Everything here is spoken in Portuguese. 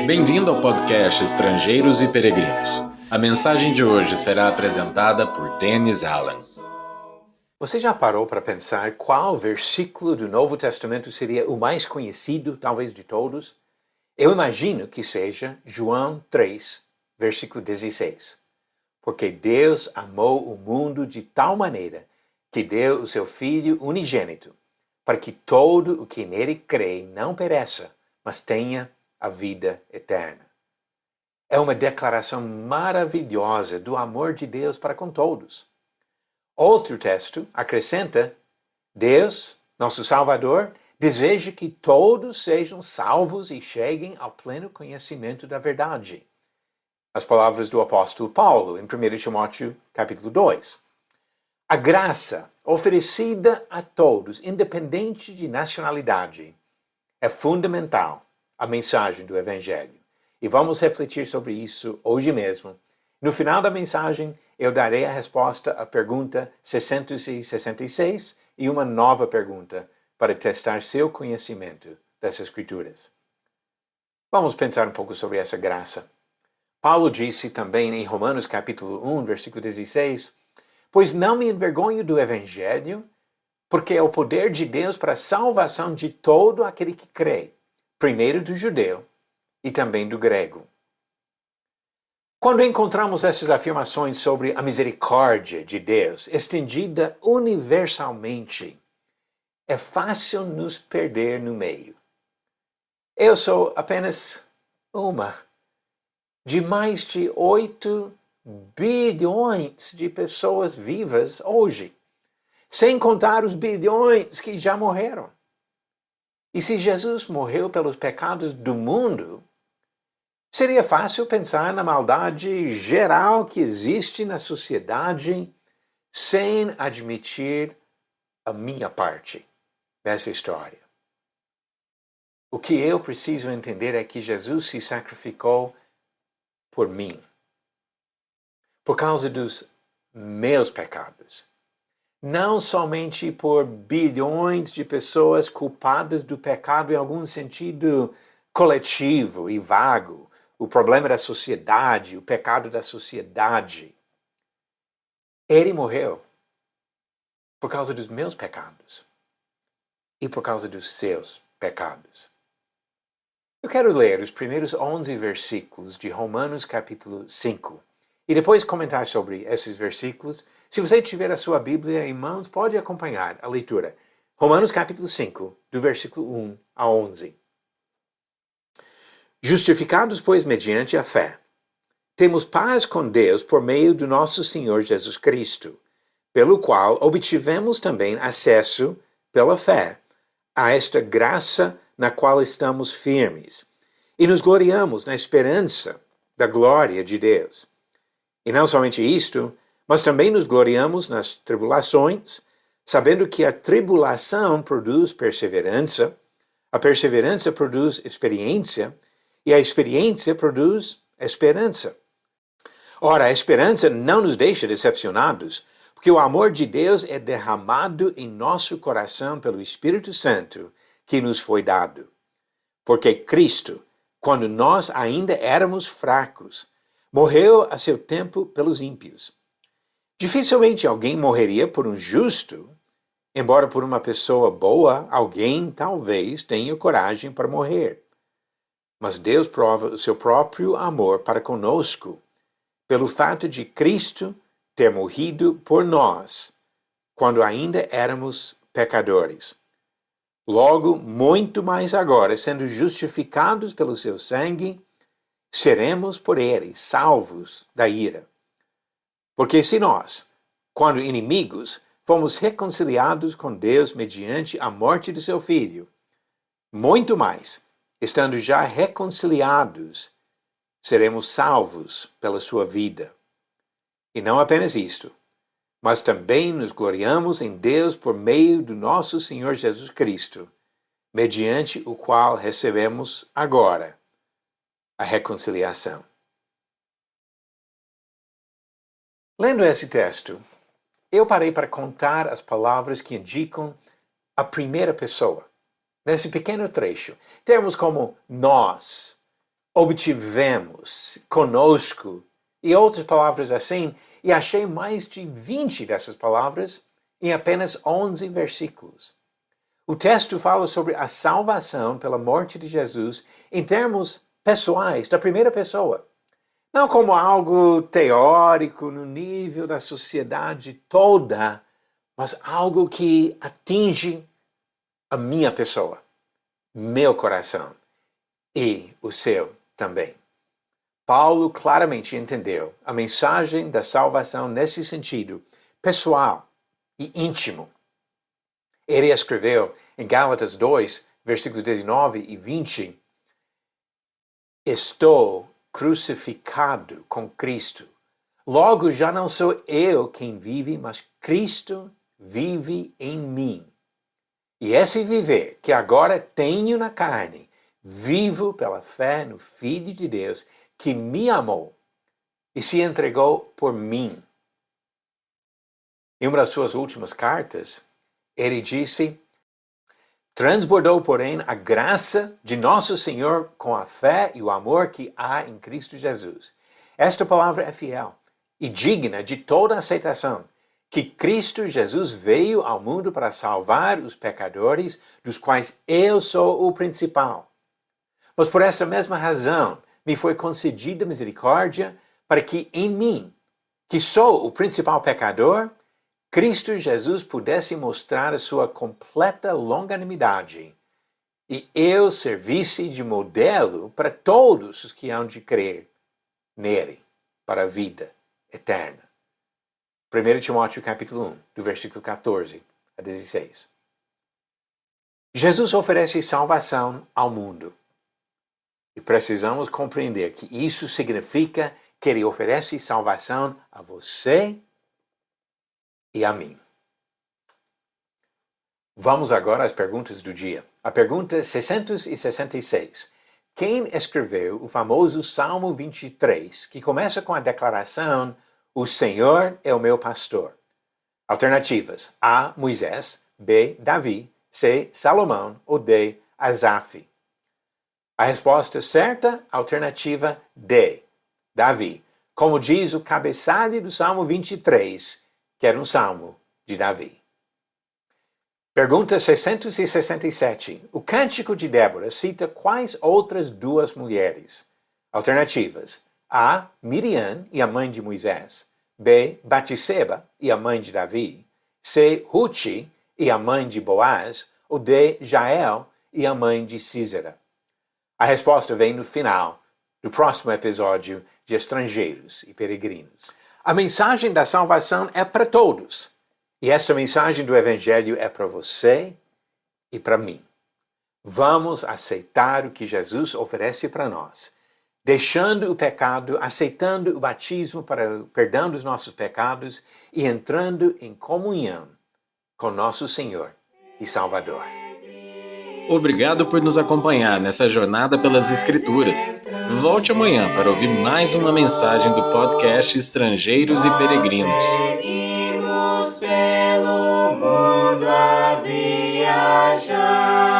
Bem-vindo ao podcast Estrangeiros e Peregrinos. A mensagem de hoje será apresentada por Dennis Allen. Você já parou para pensar qual versículo do Novo Testamento seria o mais conhecido, talvez, de todos? Eu imagino que seja João 3, versículo 16. Porque Deus amou o mundo de tal maneira que deu o seu Filho unigênito, para que todo o que nele crê não pereça, mas tenha a vida eterna. É uma declaração maravilhosa do amor de Deus para com todos. Outro texto acrescenta: Deus, nosso Salvador, deseja que todos sejam salvos e cheguem ao pleno conhecimento da verdade. As palavras do apóstolo Paulo, em 1 Timóteo, capítulo 2. A graça oferecida a todos, independente de nacionalidade, é fundamental à mensagem do Evangelho. E vamos refletir sobre isso hoje mesmo. No final da mensagem, eu darei a resposta à pergunta 666 e uma nova pergunta para testar seu conhecimento das Escrituras. Vamos pensar um pouco sobre essa graça. Paulo disse também em Romanos capítulo 1, versículo 16, pois não me envergonho do Evangelho, porque é o poder de Deus para a salvação de todo aquele que crê, primeiro do judeu e também do grego. Quando encontramos essas afirmações sobre a misericórdia de Deus, estendida universalmente, é fácil nos perder no meio. Eu sou apenas uma de mais de 8 bilhões de pessoas vivas hoje, sem contar os bilhões que já morreram. E se Jesus morreu pelos pecados do mundo, seria fácil pensar na maldade geral que existe na sociedade sem admitir a minha parte nessa história. O que eu preciso entender é que Jesus se sacrificou por mim, por causa dos meus pecados. Não somente por bilhões de pessoas culpadas do pecado em algum sentido coletivo e vago, o problema da sociedade, o pecado da sociedade. Ele morreu por causa dos meus pecados e por causa dos seus pecados. Eu quero ler os primeiros 11 versículos de Romanos capítulo 5 e depois comentar sobre esses versículos. Se você tiver a sua Bíblia em mãos, pode acompanhar a leitura. Romanos capítulo 5, do versículo 1 a 11. Justificados, pois, mediante a fé, temos paz com Deus por meio do nosso Senhor Jesus Cristo, pelo qual obtivemos também acesso, pela fé, a esta graça na qual estamos firmes, e nos gloriamos na esperança da glória de Deus. E não somente isto, mas também nos gloriamos nas tribulações, sabendo que a tribulação produz perseverança, a perseverança produz experiência, e a experiência produz esperança. Ora, a esperança não nos deixa decepcionados, porque o amor de Deus é derramado em nosso coração pelo Espírito Santo que nos foi dado. Porque Cristo, quando nós ainda éramos fracos, morreu a seu tempo pelos ímpios. Dificilmente alguém morreria por um justo, embora por uma pessoa boa, alguém talvez tenha coragem para morrer. Mas Deus prova o seu próprio amor para conosco, pelo fato de Cristo ter morrido por nós, quando ainda éramos pecadores. Logo, muito mais agora, sendo justificados pelo seu sangue, seremos por ele salvos da ira. Porque se nós, quando inimigos, fomos reconciliados com Deus mediante a morte de seu Filho, muito mais, estando já reconciliados, seremos salvos pela sua vida. E não apenas isto, mas também nos gloriamos em Deus por meio do nosso Senhor Jesus Cristo, mediante o qual recebemos agora a reconciliação. Lendo esse texto, eu parei para contar as palavras que indicam a primeira pessoa. Nesse pequeno trecho, termos como nós, obtivemos, conosco, e outras palavras assim, e achei mais de 20 dessas palavras em apenas 11 versículos. O texto fala sobre a salvação pela morte de Jesus em termos pessoais, da primeira pessoa. Não como algo teórico no nível da sociedade toda, mas algo que atinge a minha pessoa, meu coração e o seu também. Paulo claramente entendeu a mensagem da salvação nesse sentido pessoal e íntimo. Ele escreveu em Gálatas 2, versículos 19 e 20, estou crucificado com Cristo. Logo já não sou eu quem vive, mas Cristo vive em mim. E esse viver que agora tenho na carne, vivo pela fé no Filho de Deus, que me amou e se entregou por mim. Em uma das suas últimas cartas, ele disse, transbordou, porém, a graça de nosso Senhor com a fé e o amor que há em Cristo Jesus. Esta palavra é fiel e digna de toda aceitação, que Cristo Jesus veio ao mundo para salvar os pecadores, dos quais eu sou o principal. Mas por esta mesma razão, me foi concedida misericórdia para que em mim, que sou o principal pecador, Cristo Jesus pudesse mostrar a sua completa longanimidade e eu servisse de modelo para todos os que hão de crer nele para a vida eterna. 1 Timóteo capítulo 1, do versículo 14 a 16. Jesus oferece salvação ao mundo. E precisamos compreender que isso significa que ele oferece salvação a você e a mim. Vamos agora às perguntas do dia. A pergunta 666. Quem escreveu o famoso Salmo 23, que começa com a declaração, o Senhor é o meu pastor? Alternativas. A. Moisés. B. Davi. C. Salomão. Ou D. Asaf. A resposta certa, alternativa D, Davi. Como diz o cabeçalho do Salmo 23, que era um salmo de Davi. Pergunta 667. O Cântico de Débora cita quais outras duas mulheres? Alternativas. A. Miriam e a mãe de Moisés. B. Batseba e a mãe de Davi. C. Ruth e a mãe de Boaz. Ou D. Jael e a mãe de Sísera. A resposta vem no final do próximo episódio de Estrangeiros e Peregrinos. A mensagem da salvação é para todos. E esta mensagem do Evangelho é para você e para mim. Vamos aceitar o que Jesus oferece para nós, deixando o pecado, aceitando o batismo para o perdão dos nossos pecados e entrando em comunhão com nosso Senhor e Salvador. Obrigado por nos acompanhar nessa jornada pelas Escrituras. Volte amanhã para ouvir mais uma mensagem do podcast Estrangeiros e Peregrinos. Seguimos pelo mundo a viajar.